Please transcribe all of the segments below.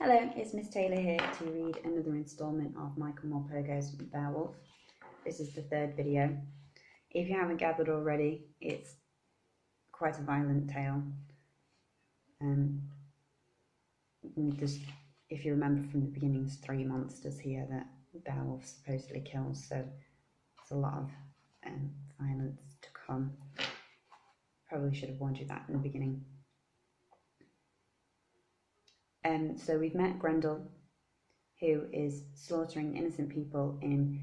Hello, it's Miss Taylor here to read another instalment of Michael Morpurgo's Beowulf. This is the third video. If you haven't gathered already, it's quite a violent tale. If you remember from the beginning, there's 3 monsters here that Beowulf supposedly kills, so there's a lot of violence to come. Probably should have warned you that in the beginning. So we've met Grendel, who is slaughtering innocent people in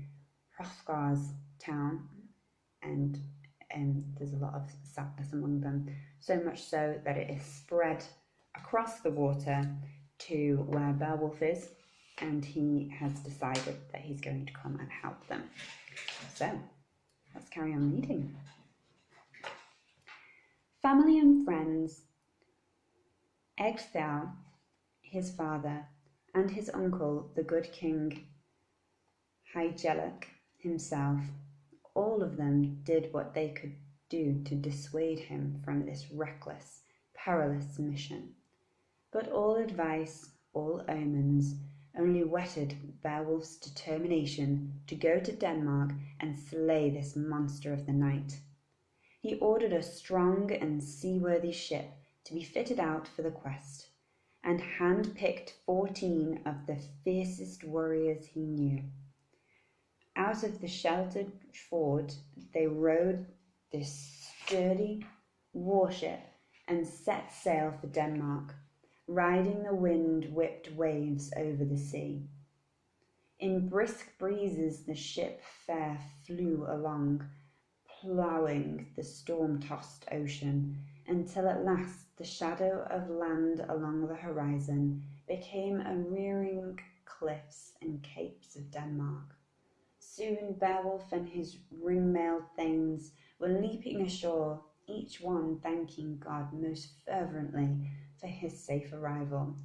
Hrothgar's town, and there's a lot of sadness among them, so much so that it is spread across the water to where Beowulf is, and he has decided that he's going to come and help them. So let's carry on reading. Family and friends. Ecgtheow, his father, and his uncle, the good king Hygelac himself, all of them did what they could do to dissuade him from this reckless, perilous mission. But all advice, all omens, only whetted Beowulf's determination to go to Denmark and slay this monster of the night. He ordered a strong and seaworthy ship to be fitted out for the quest, and hand-picked 14 of the fiercest warriors he knew. Out of the sheltered ford they rowed this sturdy warship and set sail for Denmark, riding the wind-whipped waves over the sea. In brisk breezes the ship fair flew along, ploughing the storm-tossed ocean, until at last the shadow of land along the horizon became a rearing cliffs and capes of Denmark. Soon Beowulf and his ring-mailed thanes were leaping ashore, each one thanking God most fervently for his safe arrival.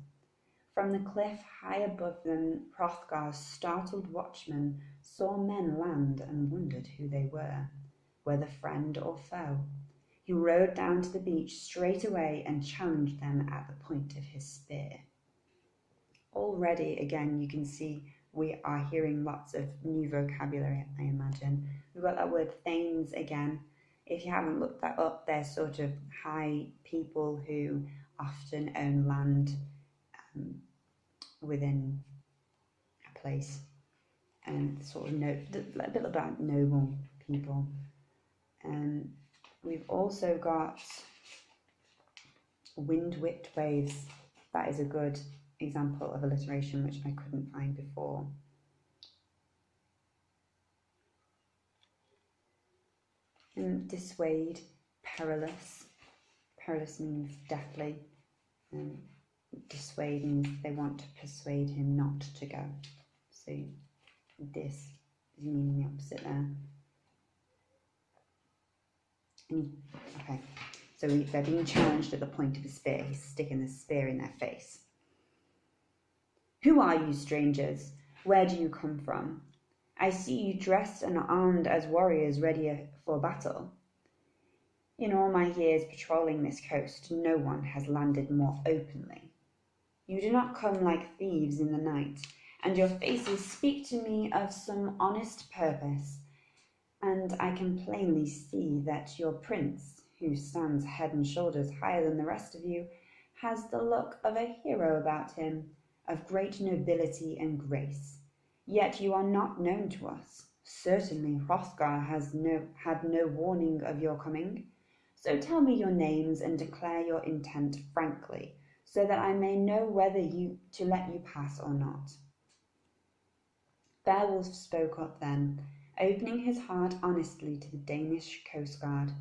From the cliff high above them, Hrothgar's startled watchman saw men land and wondered who they were, whether friend or foe. He rode down to the beach straight away and challenged them at the point of his spear. Already, again, you can see we are hearing lots of new vocabulary, I imagine. We've got that word thanes again. If you haven't looked that up, they're sort of high people who often own land within a place, and sort of a bit about noble people. We've also got wind-whipped waves. That is a good example of alliteration which I couldn't find before. And dissuade, perilous. Perilous means deathly. Dissuade means they want to persuade him not to go. So this is meaning the opposite there. Okay, so they're being challenged at the point of a spear. He's sticking the spear in their face. Who are you, strangers? Where do you come from? I see you dressed and armed as warriors ready for battle. In all my years patrolling this coast, no one has landed more openly. You do not come like thieves in the night, and your faces speak to me of some honest purpose. And I can plainly see that your prince, who stands head and shoulders higher than the rest of you, has the look of a hero about him, of great nobility and grace. Yet you are not known to us. Certainly Hrothgar has had no warning of your coming. So tell me your names and declare your intent frankly, so that I may know whether to let you pass or not. Beowulf spoke up then, opening his heart honestly to the Danish coastguard.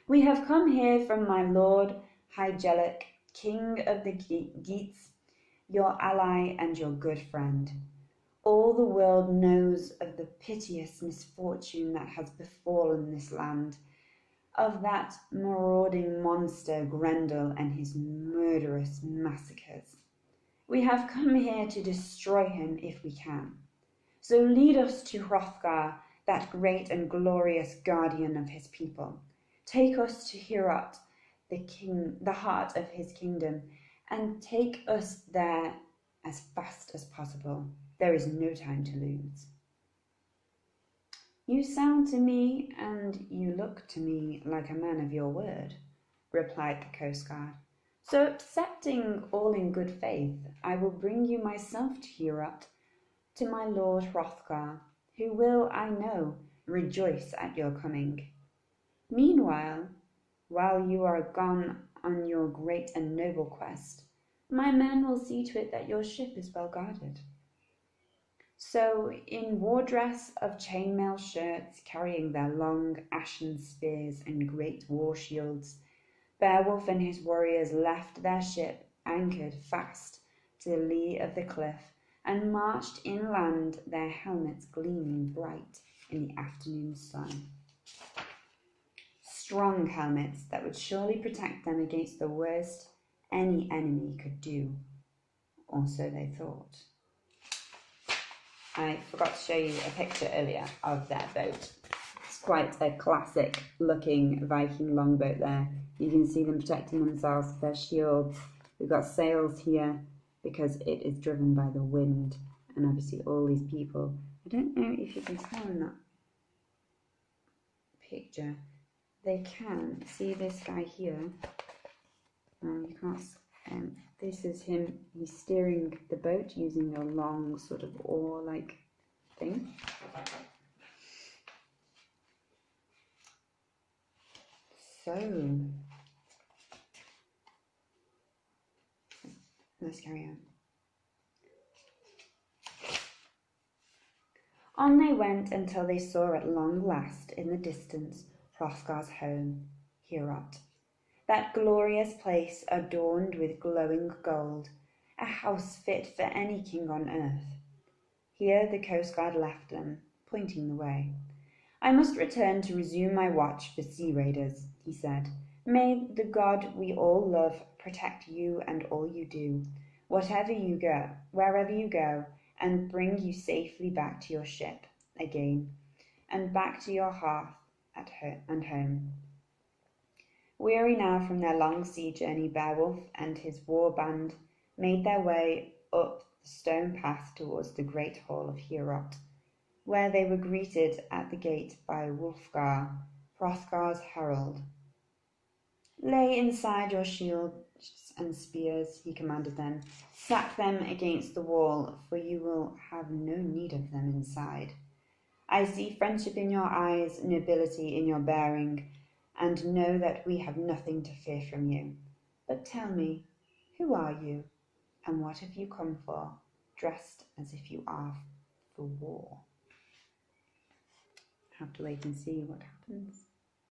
We have come here from my lord Hygelac, king of the Geats, your ally and your good friend. All the world knows of the piteous misfortune that has befallen this land, of that marauding monster Grendel and his murderous massacres. We have come here to destroy him if we can. So lead us to Hrothgar, that great and glorious guardian of his people. Take us to Heorot, the heart of his kingdom, and take us there as fast as possible. There is no time to lose." "You sound to me, and you look to me like a man of your word," replied the coastguard. "So, accepting all in good faith, I will bring you myself to Heorot, to my lord Hrothgar, who will, I know, rejoice at your coming. Meanwhile, while you are gone on your great and noble quest, my men will see to it that your ship is well guarded." So, in war dress of chainmail shirts, carrying their long ashen spears and great war shields, Beowulf and his warriors left their ship anchored fast to the lee of the cliff and marched inland, their helmets gleaming bright in the afternoon sun. Strong helmets that would surely protect them against the worst any enemy could do, or so they thought. I forgot to show you a picture earlier of their boat. It's quite a classic looking Viking longboat there. You can see them protecting themselves with their shields. We've got sails here because it is driven by the wind, and obviously all these people. I don't know if you can tell in that picture. They can see this guy here. You can't. This is him. He's steering the boat using a long sort of oar-like thing. So let's carry on. On they went until they saw at long last in the distance Hrothgar's home, Heorot, that glorious place adorned with glowing gold, a house fit for any king on earth. Here the coastguard left them, pointing the way. "I must return to resume my watch for sea raiders," he said. "May the God we all love protect you and all you do, wherever you go, and bring you safely back to your ship again, and back to your hearth and home." Weary now from their long sea journey, Beowulf and his war band made their way up the stone path towards the great hall of Heorot, where they were greeted at the gate by Wulfgar, Hrothgar's herald. "Lay inside your shields and spears," he commanded them. "Stack them against the wall, for you will have no need of them inside. I see friendship in your eyes, nobility in your bearing, and know that we have nothing to fear from you. But tell me, who are you, and what have you come for, dressed as if you are for war?" Have to wait and see what happens.